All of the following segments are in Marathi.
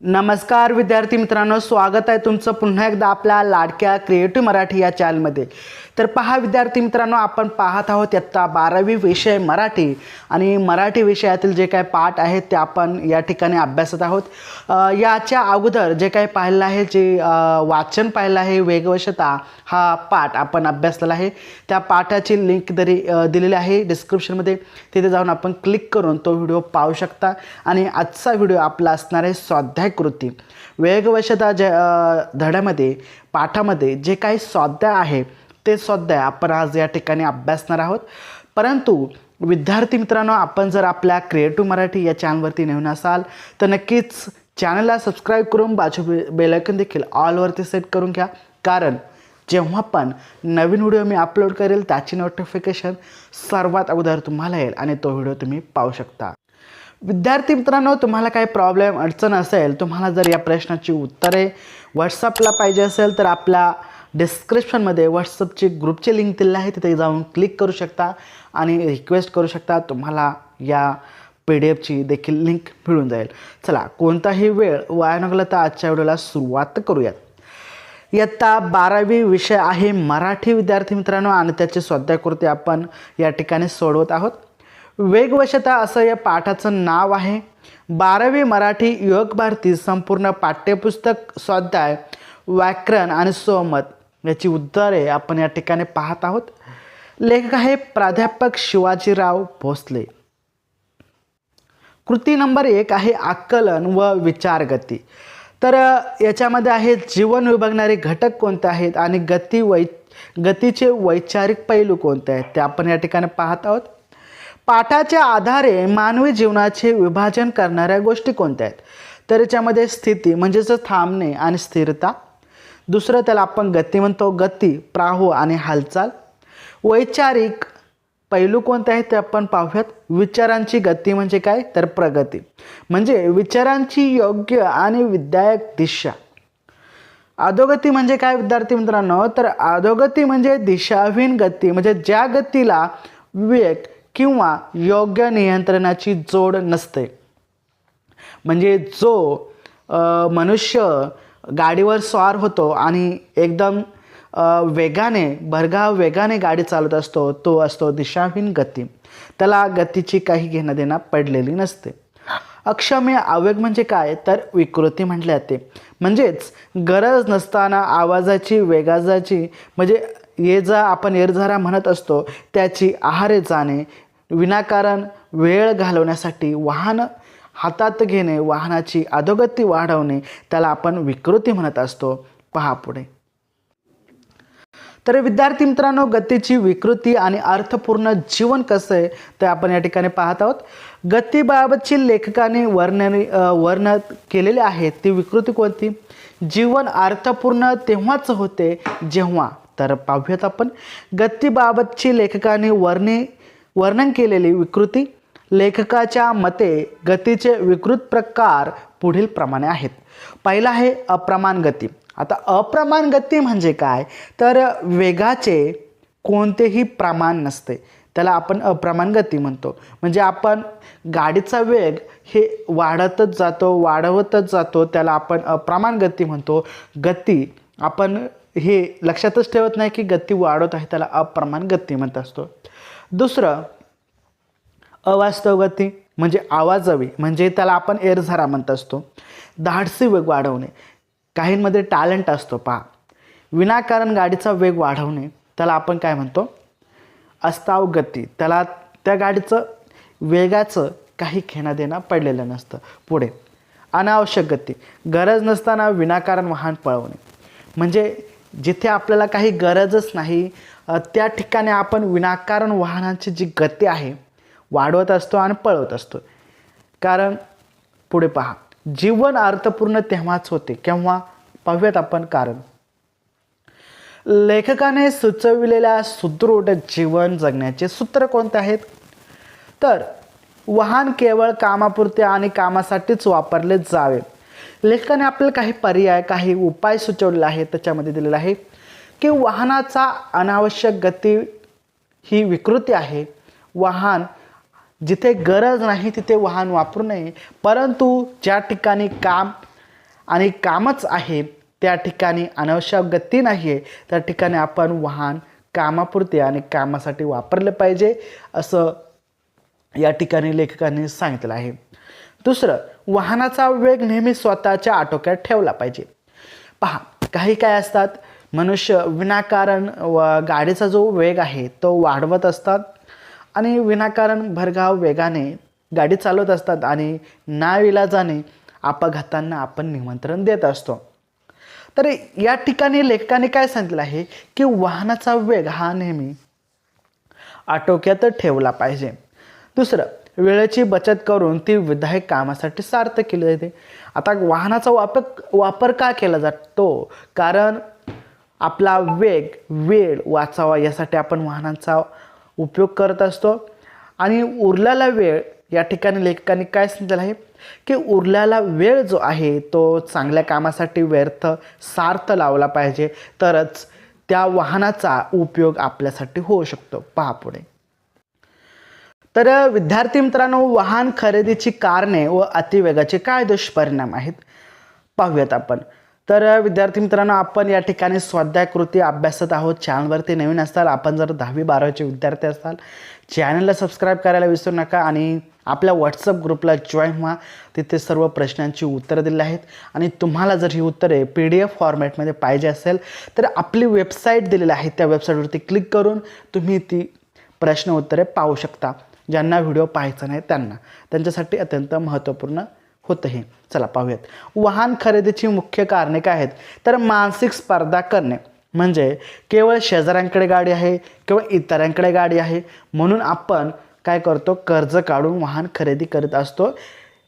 नमस्कार विद्यार्थी मित्रांनो, स्वागत आहे तुमचं पुन्हा एकदा आपल्या लाडक्या क्रिएटिव्ह मराठी या चॅनलमध्ये। तर पहा विद्यार्थी मित्रांनो, आपण पाहत आहोत इयत्ता 12वी विषय मराठी आणि मराठी विषयातील जे काही पाठ आहेत ते आपण या ठिकाणी अभ्यासत आहोत। याच्या अगोदर जे काही पाहिलं आहे, जे वाचन पाहिलं आहे, वेगवशता हा पाठ आपण अभ्यासलेला आहे। त्या पाठाची लिंक दिलेली आहे डिस्क्रिप्शनमध्ये, तिथे जाऊन आपण क्लिक करून तो व्हिडिओ पाहू शकता। आणि आजचा व्हिडिओ आपला असणार आहे स्वाध्याय कृती। वेगवशता धड्यामध्ये पाठामध्ये जे काही स्वाध्याय आहे ते स्वाध्याय आपण आज या ठिकाणी अभ्यासणार आहोत। परंतु विद्यार्थी मित्रांनो, आपण जर आपल्या क्रिएटिव्ह मराठी या चॅनलवरती नवीन असाल तर नक्कीच चॅनलला सबस्क्राईब करून बाजू बेल आयकॉन देखील ऑलवरती सेट करून घ्या, कारण जेव्हा पण नवीन व्हिडिओ मी अपलोड करेल त्याची नोटिफिकेशन सर्वात अगोदर तुम्हाला येईल आणि तो व्हिडिओ तुम्ही पाहू शकता। विद्यार्थी मित्रांनो, तुम्हाला काही प्रॉब्लेम अडचण असेल, तुम्हाला जर या प्रश्नाची उत्तरे व्हॉट्सअपला पाहिजे असेल तर आपल्या डिस्क्रिप्शनमध्ये व्हॉट्सअपची ग्रुपची लिंक दिली आहे, तिथे जाऊन क्लिक करू शकता आणि रिक्वेस्ट करू शकता। तुम्हाला या PDF देखील लिंक मिळून जाईल। चला, कोणताही वेळ वाया न घालवता आजच्या व्हिडिओला सुरुवात करूयात। इयत्ता 12वी विषय आहे मराठी विद्यार्थी मित्रांनो, आणि त्याचे स्वाध्याय कृती आपण या ठिकाणी सोडवत आहोत। वेगवशता असं या पाठाचं नाव आहे। 12वी मराठी योग भारती संपूर्ण पाठ्यपुस्तक स्वाध्याय व्याकरण आणि स्वमत याची उत्तरे आपण या ठिकाणी पाहत आहोत। लेखक आहे प्राध्यापक शिवाजीराव भोसले। कृती नंबर 1 आहे आकलन व विचारगती। तर याच्यामध्ये आहे जीवन विभागणारे घटक कोणते आहेत आणि गतीचे वैचारिक पैलू कोणते आहेत ते आपण या ठिकाणी पाहत आहोत। पाठाच्या आधारे मानवी जीवनाचे विभाजन करणाऱ्या गोष्टी कोणत्या आहेत, तर याच्यामध्ये स्थिती म्हणजेच थांबणे आणि स्थिरता। दुसरं त्याला आपण गती म्हणतो, गती प्राहू आणि हालचाल। वैचारिक पैलू कोणते आहेत ते आपण पाहूयात। विचारांची गती म्हणजे काय, तर प्रगती म्हणजे विचारांची योग्य आणि विधायक दिशा। अधोगती म्हणजे काय विद्यार्थी मित्रांनो, तर अधोगती म्हणजे दिशाहीन गती, म्हणजे ज्या गतीला विवेक किंवा योग्य नियंत्रणाची जोड नसते। म्हणजे जो मनुष्य गाडीवर स्वार होतो आणि एकदम भरधाव वेगाने गाडी चालवत असतो, तो असतो दिशाहीन गती, त्याला गतीची काही घेणं देणं पडलेली नसते। अक्षम्य आवेग म्हणजे काय, तर विकृती म्हटले जाते, म्हणजेच गरज नसताना आवाजाची वेगाची म्हणजे ये जा आपण एरझारा म्हणत असतो त्याची आहारे जाणे, विनाकारण वेळ घालवण्यासाठी वाहन हातात घेणे, वाहनाची अधोगती वाढवणे, त्याला आपण विकृती म्हणत असतो। पहा पुढे। तर विद्यार्थी मित्रांनो, गतीची विकृती आणि अर्थपूर्ण जीवन कसं आहे ते आपण या ठिकाणी पाहत आहोत। गतीबाबतची लेखकाने वर्णन केलेले आहे ती विकृती कोणती, जीवन अर्थपूर्ण तेव्हाच होते जेव्हा, तर पाहूयात आपण। गतीबाबतची लेखकाने वर्णन केलेली विकृती। लेखकाच्या मते गतीचे विकृत प्रकार पुढील प्रमाणे आहेत। पहिला आहे अप्रमाण गती। आता अप्रमाण गती म्हणजे काय, तर वेगाचे कोणतेही प्रमाण नसते, त्याला आपण अप्रमाण गती म्हणतो। म्हणजे आपण गाडीचा वेग हे वाढतच जातो, त्याला आपण अप्रमाण गती म्हणतो। गती आपण हे लक्षातच ठेवत नाही की गती वाढत आहे, त्याला अप्रमाण गती म्हणत असतो। दुसरं अवास्तव गती म्हणजे आवाजावी, म्हणजे त्याला आपण एरझारा म्हणत असतो। धाडसी वेग वाढवणे, काहींमध्ये टॅलेंट असतो पहा, विनाकारण गाडीचा वेग वाढवणे त्याला आपण काय म्हणतो, अस्ताव गती, त्याला त्या गाडीचं वेगाचं काही घेणं देणं पडलेलं नसतं। पुढे अनावश्यक गती, गरज नसताना विनाकारण वाहन पळवणे, म्हणजे जिथे आपल्याला काही गरजच नाही त्या ठिकाणी आपण विनाकारण वाहनांची जी गती आहे वाढवत असतो आणि पळवत असतो। कारण पुढे पहा, जीवन अर्थपूर्ण तेव्हाच होते केव्हा, पाहूयात आपण कारण। लेखकाने सुचविलेल्या सुदृढ जीवन जगण्याचे सूत्र कोणते आहेत, तर वाहन केवळ कामापुरते आणि कामासाठीच वापरले जावे। लेखकाने आपल्याला काही पर्याय काही उपाय सुचवलेले आहेत, त्याच्यामध्ये दिलेला आहे की वाहनाचा अनावश्यक गती ही विकृती आहे. वाहन जिथे गरज नाही तिथे वाहन वापरू नये, परंतु ज्या ठिकाणी काम आणि कामच आहे त्या ठिकाणी अनावश्यक गती नाही आहे त्या ठिकाणी आपण वाहन कामापुरते आणि कामासाठी वापरले पाहिजे, असं या ठिकाणी लेखकांनी सांगितलं आहे. दुसरं, वाहनाचा वेग नेहमी स्वतःच्या आटोक्यात ठेवला पाहिजे. पहा, काही काय असतात, मनुष्य विनाकारण गाडीचा जो वेग आहे तो वाढवत असतात आणि विनाकारण भरधाव वेगाने गाडी चालवत असतात आणि नाइलाजाने अपघातांना आपण निमंत्रण देत असतो. तर या ठिकाणी लेखकाने काय सांगितलं आहे की वाहनाचा वेग हा नेहमी आटोक्यात ठेवला पाहिजे. दुसरं, वेळेची बचत करून ती विधायक कामासाठी सार्थक केली जाते. आता वाहनाचा वापर का केला जातो, कारण आपला वेळ वाचावा यासाठी आपण वाहनांचा उपयोग करत असतो. आणि उरलेला वेळ, या ठिकाणी लेखकांनी काय सांगितलं आहे की उरलेला वेळ जो आहे तो चांगल्या कामासाठी सार्थ लावला पाहिजे, तरच त्या वाहनाचा उपयोग आपल्यासाठी होऊ शकतो. पहा पुढे. तर विद्यार्थी मित्रांनो, वाहन खरेदीची कारणे व अतिवेगाचे काय दुष्परिणाम आहेत पाहूयात आपण. तर विद्यार्थी मित्रांनो, आपण या ठिकाणी स्वाध्याय कृती अभ्यासत आहोत. चॅनलवरती नवीन असाल, आपण जर 10वी-12वीचे विद्यार्थी असाल, चॅनलला सबस्क्राईब करायला विसरू नका आणि आपल्या व्हॉट्सअप ग्रुपला जॉईन व्हा. तिथे सर्व प्रश्नांची उत्तरं दिली आहेत आणि तुम्हाला जर ही उत्तरे PDF फॉर्मॅटमध्ये पाहिजे असेल तर आपली वेबसाईट दिलेली आहे, त्या वेबसाईटवरती क्लिक करून तुम्ही ती प्रश्न उत्तरे पाहू शकता. ज्यांना व्हिडिओ पाहायचा नाही त्यांच्यासाठी अत्यंत महत्त्वपूर्ण होतं हे. चला पाहूयात. वाहन खरेदीची मुख्य कारणे काय आहेत, तर मानसिक स्पर्धा करणे, म्हणजे केवळ शेजाऱ्यांकडे गाडी आहे किंवा इतरांकडे गाडी आहे म्हणून आपण काय करतो, कर्ज काढून वाहन खरेदी करत असतो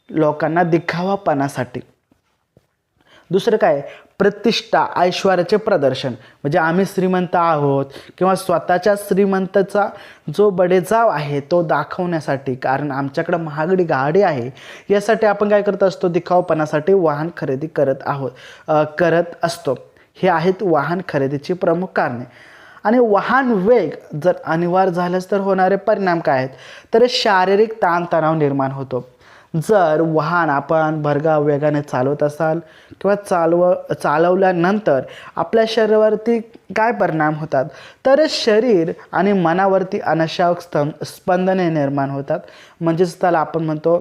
लोकांना दिखावापणासाठी. दुसरं काय, प्रतिष्ठा ऐश्वर्याचे प्रदर्शन, म्हणजे आम्ही श्रीमंत आहोत किंवा स्वतःच्या श्रीमंताचा जो बडेजाव आहे तो दाखवण्यासाठी, कारण आमच्याकडे महागडी गाडी आहे यासाठी आपण काय करत असतो, दिखावपणासाठी वाहन खरेदी करत असतो. हे आहेत वाहन खरेदीची प्रमुख कारणे. आणि वाहन वेग जर अनिवार्य झाल्यास तर होणारे परिणाम काय आहेत, तर शारीरिक ताणतणाव निर्माण होतो. जर वाहन आपण भरधाव वेगाने चालवत असाल किंवा चालवल्यानंतर आपल्या शरीरावरती काय परिणाम होतात, तर शरीर आणि मनावरती अनावश्यक स्पंदने निर्माण होतात, म्हणजेच त्याला आपण म्हणतो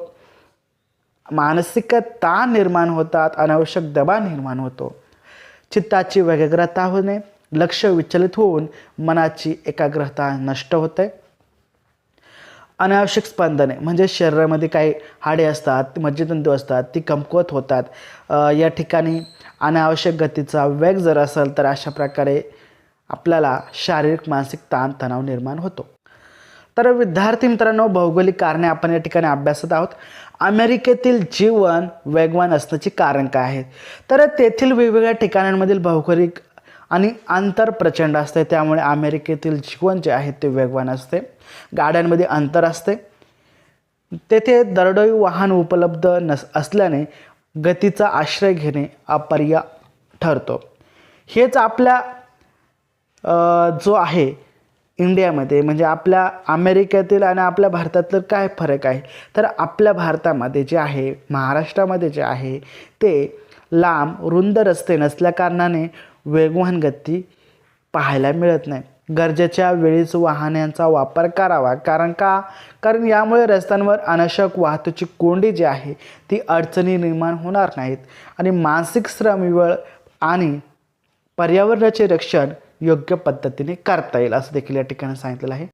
मानसिक ताण निर्माण होतात, अनावश्यक दबाव निर्माण होतो. चित्ताची एकाग्रता होणे, लक्ष विचलित होऊन मनाची एकाग्रता नष्ट होते. अनावश्यक स्पंदने म्हणजे शरीरामध्ये काही हाडे असतात, मज्जातंतू असतात, ती कमकुवत होतात. या ठिकाणी अनावश्यक गतीचा वेग जर असेल तर अशा प्रकारे आपल्याला शारीरिक मानसिक ताणतणाव निर्माण होतो. तर विद्यार्थी मित्रांनो, भौगोलिक कारणे आपण या ठिकाणी अभ्यासत आहोत. अमेरिकेतील जीवन वेगवान असण्याची कारण काय आहे, तर तेथील वेगवेगळ्या ठिकाणांमधील भौगोलिक आणि अंतर प्रचंड असते, त्यामुळे अमेरिकेतील जीवन जे आहे ते वेगवान असते. गाड्यांमध्ये अंतर असते, तेथे दरडोई वाहन उपलब्ध असल्याने गतीचा आश्रय घेणे अपर्याय ठरतो. हेच आपल्या जो आहे इंडियामध्ये, म्हणजे आपल्या अमेरिकेतील आणि आपल्या भारतातील काय फरक आहे, तर आपल्या भारतामध्ये जे आहे, महाराष्ट्रामध्ये जे आहे ते लांब रुंद रस्ते नसल्याकारणाने वेगवान गती पाहायला मिळत नाही. गरजेच्या वेळीच वाहनांचा वापर करावा, कारण यामुळे रस्त्यांवर अनावश्यक वाहतुकीची कोंडी जी आहे ती अडचणी निर्माण होणार नाहीत आणि मानसिक श्रम, वेळ आणि पर्यावरणाचे रक्षण योग्य पद्धतीने करता येईल, असं देखील या ठिकाणी सांगितलेलं आहे.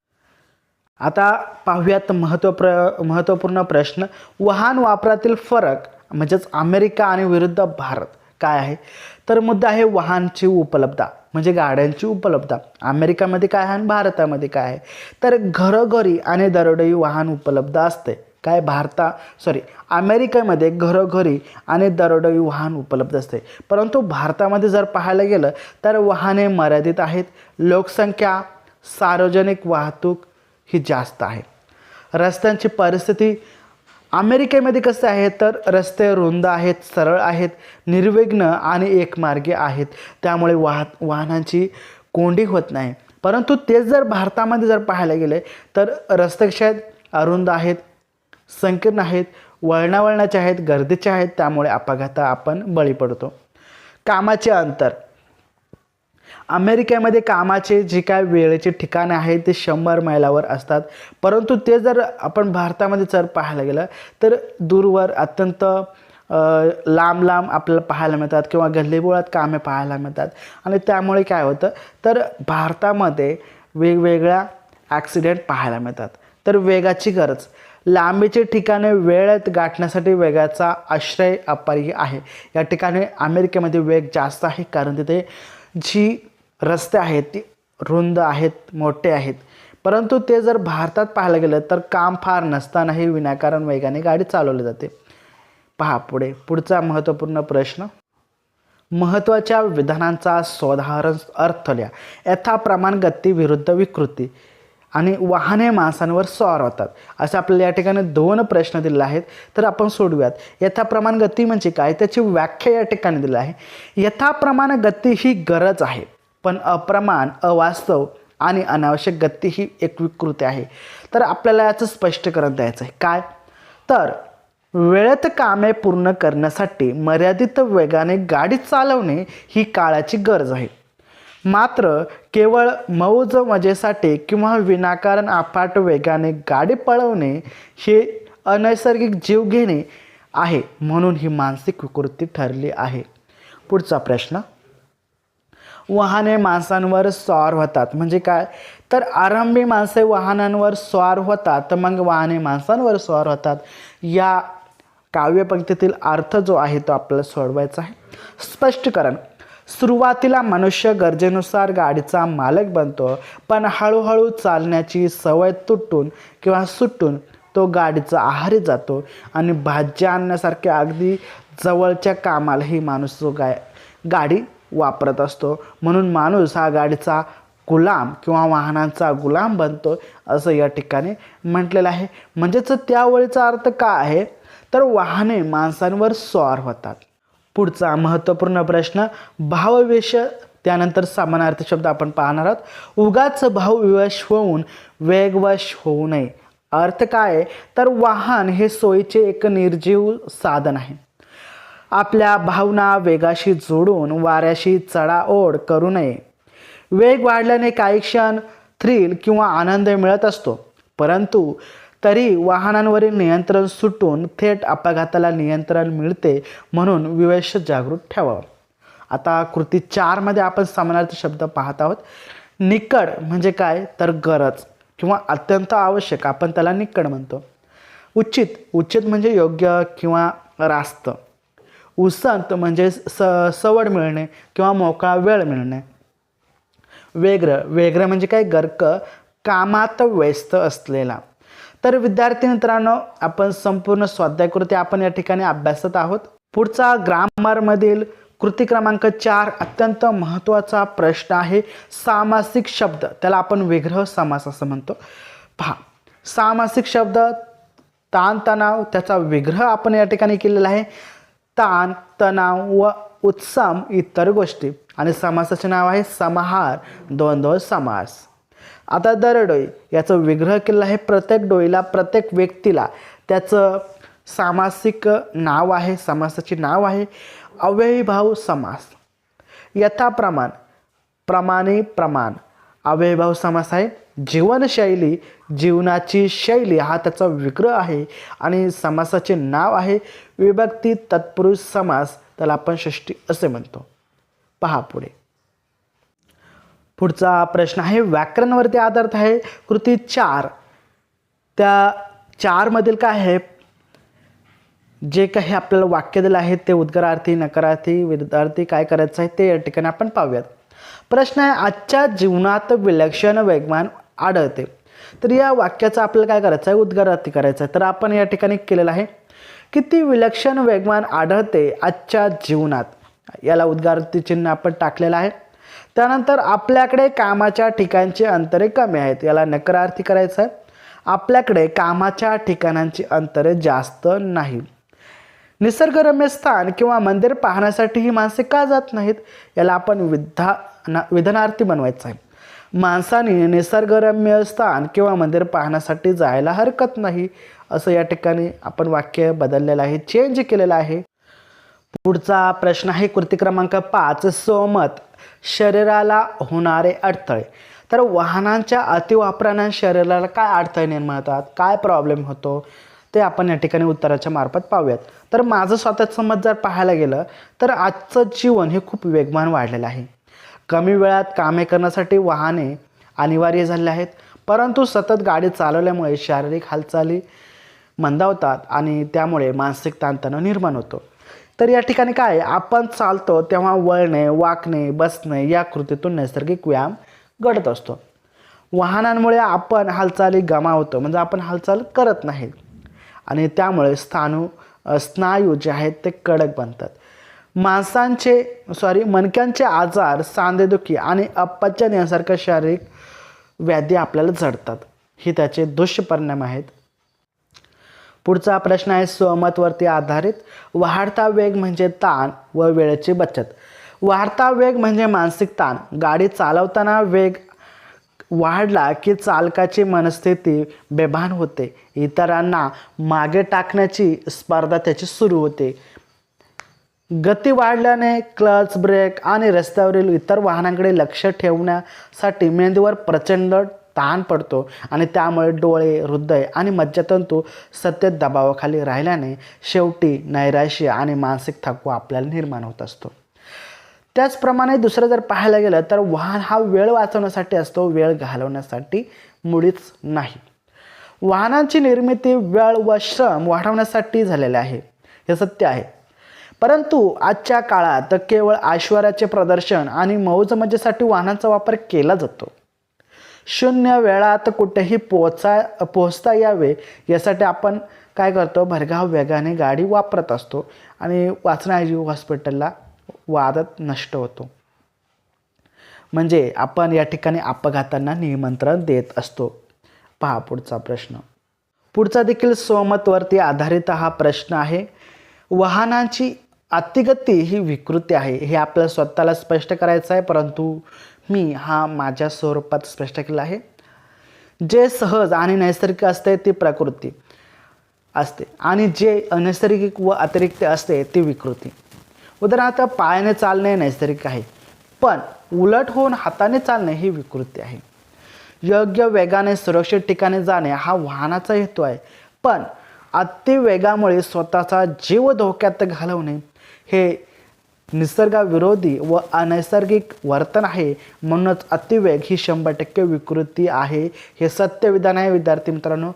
आता पाहूयात महत्त्वपूर्ण प्रश्न. वाहन वापरातील फरक म्हणजेच अमेरिका आणि विरुद्ध भारत काय आहे, तर मुद्दा आहे वाहनाची उपलब्धता, म्हणजे गाड्यांची उपलब्धता. अमेरिकामध्ये काय आहे आणि भारतामध्ये काय आहे, तर घरोघरी आणि दरडोई वाहन उपलब्ध असते. अमेरिकेमध्ये घरोघरी आणि दरडोई वाहन उपलब्ध असते, परंतु भारतामध्ये जर पाहायला गेलं तर वाहने मर्यादित आहेत. लोकसंख्या, सार्वजनिक वाहतूक ही जास्त आहे. रस्त्यांची परिस्थिती अमेरिकेमध्ये कसं आहे, तर रस्ते रुंद आहेत, सरळ आहेत, निर्विघ्न आणि एकमार्गी आहेत, त्यामुळे वाहनांची कोंडी होत नाही. परंतु तेच जर भारतामध्ये जर पाहायला गेले तर रस्ते कसे आहेत, अरुंद आहेत, संकीर्ण आहेत, वळणावळणाचे आहेत, गर्दीचे आहेत, त्यामुळे अपघाता आपण बळी पडतो. कामाचे अंतर, अमेरिकेमध्ये कामाचे जे काय वेळेचे ठिकाणे आहेत ते 100 मैलावर असतात. परंतु ते जर आपण भारतामध्ये जर पाहायला गेलं तर दूरवर अत्यंत लांब लांब आपल्याला पाहायला मिळतात किंवा गल्लीबोळात कामे पाहायला मिळतात. आणि त्यामुळे काय होतं तर भारतामध्ये वेगवेगळ्या ॲक्सिडेंट पाहायला मिळतात. तर वेगाची गरज, लांबीचे ठिकाणे वेळेत गाठण्यासाठी वेगाचा आश्रय अपरिहार्य आहे. या ठिकाणी अमेरिकेमध्ये वेग जास्त आहे कारण तिथे जी रस्ते आहेत ती रुंद आहेत, मोठे आहेत. परंतु ते जर भारतात पाहायला गेलं तर काम फार नसतानाही विनाकारण वेगाने गाडी चालवली जाते. पहा पुढचा महत्त्वपूर्ण प्रश्न, महत्त्वाच्या विधानांचा साधारण अर्थ लिहा. यथाप्रमाण गती विरुद्ध विकृती आणि वाहने माणसांवर स्वार होतात, असे आपल्याला या ठिकाणी 2 प्रश्न दिले आहेत. तर आपण सोडूयात. यथाप्रमाण गती म्हणजे काय, त्याची व्याख्या या ठिकाणी दिली आहे. यथाप्रमाण गती ही गरज आहे, पण अप्रमाण, अवास्तव आणि अनावश्यक गती ही एक विकृती आहे. तर आपल्याला याचं स्पष्टीकरण द्यायचं आहे. काय तर वेळेत कामे पूर्ण करण्यासाठी मर्यादित वेगाने गाडी चालवणे ही काळाची गरज आहे. मात्र केवळ मौज मजेसाठी किंवा विनाकारण अफाट वेगाने गाडी पळवणे हे अनैसर्गिक जीव घेणे आहे, म्हणून ही मानसिक विकृती ठरली आहे. पुढचा प्रश्न, वाहने माणसांवर स्वार होतात म्हणजे काय, तर आरंभी माणसे वाहनांवर स्वार होतात तर मग वाहने माणसांवर स्वार होतात. या काव्यपंक्तीतील अर्थ जो आहे तो आपल्याला सोडवायचा आहे. स्पष्टीकरण, सुरुवातीला मनुष्य गरजेनुसार गाडीचा मालक बनतो, पण हळूहळू चालण्याची सवय तुटून किंवा सुटून तो गाडीचा आहारी जातो आणि भाज्य आणण्यासारख्या अगदी जवळच्या कामालाही माणूस जो गाडी वापरत असतो. म्हणून माणूस हा गाडीचा गुलाम किंवा वाहनांचा गुलाम बनतो असं या ठिकाणी म्हटलेलं आहे. म्हणजेच त्यावेळीचा अर्थ काय आहे तर वाहने माणसांवर स्वार होतात. पुढचा महत्त्वपूर्ण प्रश्न, भावविश, त्यानंतर समानार्थी शब्द आपण पाहणार आहोत. उगाच भावविवश होऊन वेगवश होऊ नये. अर्थ काय तर वाहन हे सोयीचे एक निर्जीव साधन आहे. आपल्या भावना वेगाशी जोडून वाऱ्याशी चढाओढ करू नये. वेग वाढल्याने काही क्षण थ्रिल किंवा आनंद मिळत असतो, परंतु तरी वाहनांवरील नियंत्रण सुटून थेट अपघाताला नियंत्रण मिळते. म्हणून विवेश जागृत ठेवावा. आता कृती 4 मध्ये आपण समानार्थी शब्द पाहत आहोत. निकड म्हणजे काय तर गरज किंवा अत्यंत आवश्यक, आपण त्याला निकड म्हणतो. उचित म्हणजे योग्य किंवा रास्त. उसंत म्हणजे सवड मिळणे किंवा मोकळा वेळ मिळणे. वेग्र म्हणजे काय गर्क, कामात व्यस्त असलेला. तर विद्यार्थी मित्रांनो, आपण संपूर्ण स्वाध्यायकृती आपण या ठिकाणी अभ्यासत आहोत. पुढचा ग्रामरमधील कृती क्रमांक 4 अत्यंत महत्त्वाचा प्रश्न आहे. सामासिक शब्द, त्याला आपण विग्रह समास असं म्हणतो. पहा, सामासिक शब्द ताणतणाव, त्याचा विग्रह आपण या ठिकाणी केलेला आहे. ताण, तणाव व उत्सम इतर गोष्टी. आणि समासाचे नाव आहे समाहार, द्वंद्व समास. आता दरडोई, याचं विग्रह केलेलं आहे. प्रत्येक डोईला, प्रत्येक व्यक्तीला त्याचं सामासिक नाव आहे, समासाचे नाव आहे. अव्ययीभाव समास. यथाप्रमाण, प्रमाणे प्रमाण. अव्ययीभाव समास आहे. जीवनशैली, जीवनाची शैली हा त्याचा विग्रह आहे. आणि समासाचे नाव आहे विभक्ती तत्पुरुष समास, त्याला आपण षष्टी असे म्हणतो. पहा पुढचा प्रश्न आहे व्याकरणावरती आधारित आहे. कृती 4, त्या 4 मधील काय आहे, जे काही आपल्याला वाक्य दिलं आहे ते उद्गारार्थी, नकारार्थी, विरुद्धार्थी काय करायचं आहे ते या ठिकाणी आपण पाहूयात. प्रश्न आहे, आजच्या जीवनात विलक्षण वेगवान आढळते. तर या वाक्याचा आपल्याला काय करायचं आहे, उद्गारार्थी करायचं आहे. तर आपण या ठिकाणी केलेलं आहे, किती विलक्षण वेगवान आढळते आजच्या जीवनात, याला उद्गारार्थी चिन्ह आपण टाकलेलं आहे. त्यानंतर आपल्याकडे कामाच्या ठिकाणचे अंतरे कमी आहेत, याला नकारार्थी करायचं आहे. आपल्याकडे कामाच्या ठिकाणांची अंतरे जास्त नाही. निसर्गरम्य स्थान किंवा मंदिर पाहण्यासाठी ही माणसे का जात नाहीत, याला आपण विधानार्थी बनवायचं आहे. माणसाने निसर्गरम्य स्थान किंवा मंदिर पाहण्यासाठी जायला हरकत नाही, असं या ठिकाणी आपण वाक्य बदललेलं आहे, चेंज केलेलं आहे. पुढचा प्रश्न आहे कृती क्रमांक 5, सहमत शरीराला होणारे अडथळे. तर वाहनांच्या अतिवापराने शरीराला काय अडथळे निर्माण होतात, काय प्रॉब्लेम होतो, ते आपण या ठिकाणी उत्तराच्या मार्फत पाहूयात. तर माझं स्वतःचं मत जर पाहायला गेलं तर आजचं जीवन हे खूप वेगवान वाढलेलं आहे. कमी वेळात कामे करण्यासाठी वाहने अनिवार्य झाले आहेत, परंतु सतत गाडी चालवल्यामुळे शारीरिक हालचाली मंदावतात आणि त्यामुळे मानसिक ताणतणाव निर्माण होतो. तर या ठिकाणी काय, आपण चालतो तेव्हा वळणे, वाकणे, बसणे या कृतीतून नैसर्गिक व्यायाम घडत असतो. वाहनांमुळे आपण हालचाली गमावतो, म्हणजे आपण हालचाल करत नाही आणि त्यामुळे स्नायू जे आहेत ते कडक बनतात. मणक्यांचे आजार, सांधेदुखी आणि अपचन यांसारख्या शारीरिक व्याधी आपल्याला जडतात. ही त्याचे दुष्परिणाम आहेत. पुढचा प्रश्न आहे सहमतवरती आधारित. वाढता वेग म्हणजे ताण व वेळेची बचत. वाढता वेग म्हणजे मानसिक ताण. गाडी चालवताना वेग वाढला की चालकाची मनस्थिती बेभान होते, इतरांना मागे टाकण्याची स्पर्धा त्याची सुरू होते. गती वाढल्याने क्लच, ब्रेक आणि रस्त्यावरील इतर वाहनांकडे लक्ष ठेवण्यासाठी मेंदूवर प्रचंड ताण पडतो आणि त्यामुळे डोळे, हृदय आणि मज्जातंतू सतत दबावाखाली राहिल्याने शेवटी नैराश्य आणि मानसिक थकवा आपल्याला निर्माण होत असतो. त्याचप्रमाणे दुसरं जर पाहायला गेलं तर वाहन हा वेळ वाचवण्यासाठी असतो, वेळ घालवण्यासाठी मुळीच नाही. वाहनांची निर्मिती वेळ व श्रम वाढवण्यासाठी झालेली आहे, हे सत्य आहे. परंतु आजच्या काळात केवळ ऐश्वर्याचे प्रदर्शन आणि मौजमजेसाठी वाहनांचा वापर केला जातो. शून्य वेळात कुठेही पोहोचता यावे यासाठी आपण काय करतो, भरधाव वेगाने गाडी वापरत असतो आणि वाचण्याऐवजी हॉस्पिटलला वादत नष्ट होतो. म्हणजे आपण या ठिकाणी अपघातांना निमंत्रण देत असतो. पहा पुढचा प्रश्न. पुढचा देखील सहमतवरती आधारित हा प्रश्न आहे. वाहनांची अतिगती ही विकृती आहे, हे आपल्याला स्वतःला स्पष्ट करायचं आहे, परंतु मी हा माझ्या स्वरूपात स्पष्ट केला आहे. जे सहज आणि नैसर्गिक असते ती प्रकृती असते आणि जे अनैसर्गिक व अतिरिक्त असते ती विकृती. उदाहरणार्थ पायाने चालणे नैसर्गिक आहे, पण उलट होऊन हाताने चालणे ही विकृती आहे. योग्य वेगाने सुरक्षित ठिकाणी जाणे हा वाहनाचा हेतू आहे, पण अतिवेगामुळे स्वतःचा जीव धोक्यात घालवणे हे निसर्गाविरोधी व अनैसर्गिक वर्तन आहे. म्हणूनच अतिवेग ही 100% विकृती आहे, हे सत्य विधान आहे. विद्यार्थी मित्रांनो,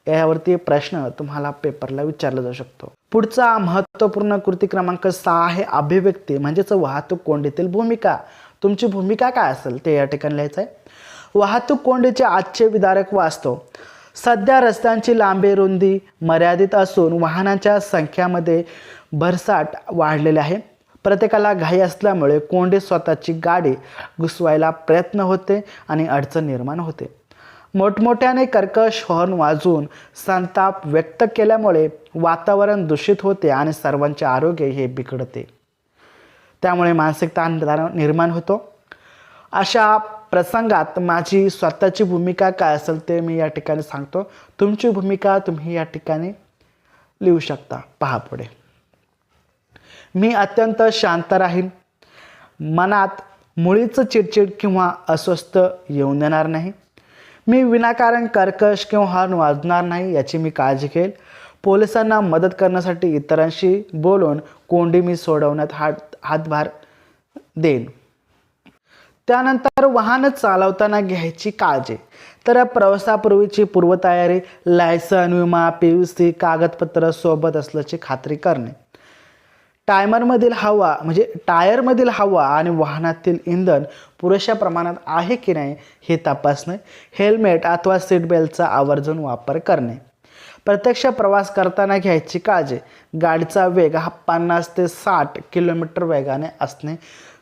यावरती प्रश्न तुम्हाला पेपरला विचारला जाऊ शकतो. पुढचा महत्त्वपूर्ण कृती क्रमांक 6 आहे अभिव्यक्ती, म्हणजेच वाहतूक कोंडीतील भूमिका. तुमची भूमिका काय असेल ते या ठिकाणी लिहायचं आहे. वाहतूक कोंडीचे आजचे विदारक वास्तव. सध्या रस्त्यांची लांबी रुंदी मर्यादित असून वाहनांच्या संख्यामध्ये भरसाट वाढलेले आहे. प्रत्येकाला घाई असल्यामुळे कोंडीत स्वतःची गाडी घुसवायला प्रयत्न होते आणि अडचण निर्माण होते. मोठमोठ्याने कर्कश हॉर्न वाजवून संताप व्यक्त केल्यामुळे वातावरण दूषित होते आणि सर्वांचे आरोग्य हे बिघडते. त्यामुळे मानसिक ताण निर्माण होतो. अशा प्रसंगात माझी स्वतःची भूमिका काय असेल ते मी या ठिकाणी सांगतो. तुमची भूमिका तुम्ही या ठिकाणी लिहू शकता. पहा पुढे. मी अत्यंत शांत राहीन. मनात मुळीच चिडचिड किंवा अस्वस्थ येऊन देणार नाही. मी विनाकारण कर्कश किंवा हॉर्न वाजणार नाही याची मी काळजी घेईल. पोलिसांना मदत करण्यासाठी इतरांशी बोलून कोंडी मी सोडवण्यात हातभार देईन. त्यानंतर वाहन चालवताना घ्यायची काळजी. तर प्रवासापूर्वीची पूर्वतयारी, लायसन, विमा, PUC कागदपत्र सोबत असल्याची खात्री करणे. टायरमधील हवा आणि वाहनातील इंधन पुरेशा प्रमाणात आहे की नाही हे तपासणे. हेल्मेट अथवा सीट बेल्टचा आवर्जून वापर करणे. प्रत्यक्ष प्रवास करताना घ्यायची काळजी. गाडीचा वेग हा 50 ते 60 किलोमीटर वेगाने असणे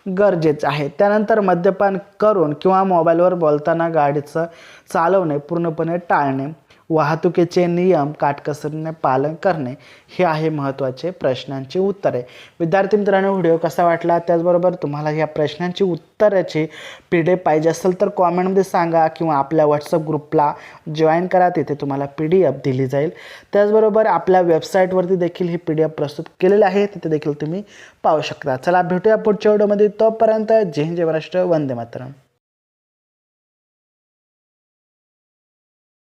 गरजेचे आहे. त्यानंतर मद्यपान करून किंवा मोबाईलवर बोलताना गाडीचं चालवणे पूर्णपणे टाळणे. वाहतुकीचे नियम काटकसरीने पालन करणे हे आहे महत्त्वाचे प्रश्नांची उत्तरे. विद्यार्थी मित्रांनो, व्हिडिओ कसा वाटला, त्याचबरोबर तुम्हाला या प्रश्नांची उत्तराची PDF पाहिजे असेल तर कॉमेंटमध्ये सांगा किंवा आपल्या व्हॉट्सअप ग्रुपला जॉईन करा, तिथे तुम्हाला PDF दिली जाईल. त्याचबरोबर आपल्या वेबसाईटवरती देखील ही PDF प्रस्तुत केलेली आहे, तिथे देखील तुम्ही पाहू शकता. चला भेटूया पुढच्या व्हिडिओमध्ये. तोपर्यंत जय हिंद, जय महाराष्ट्र, वंदे मातरम.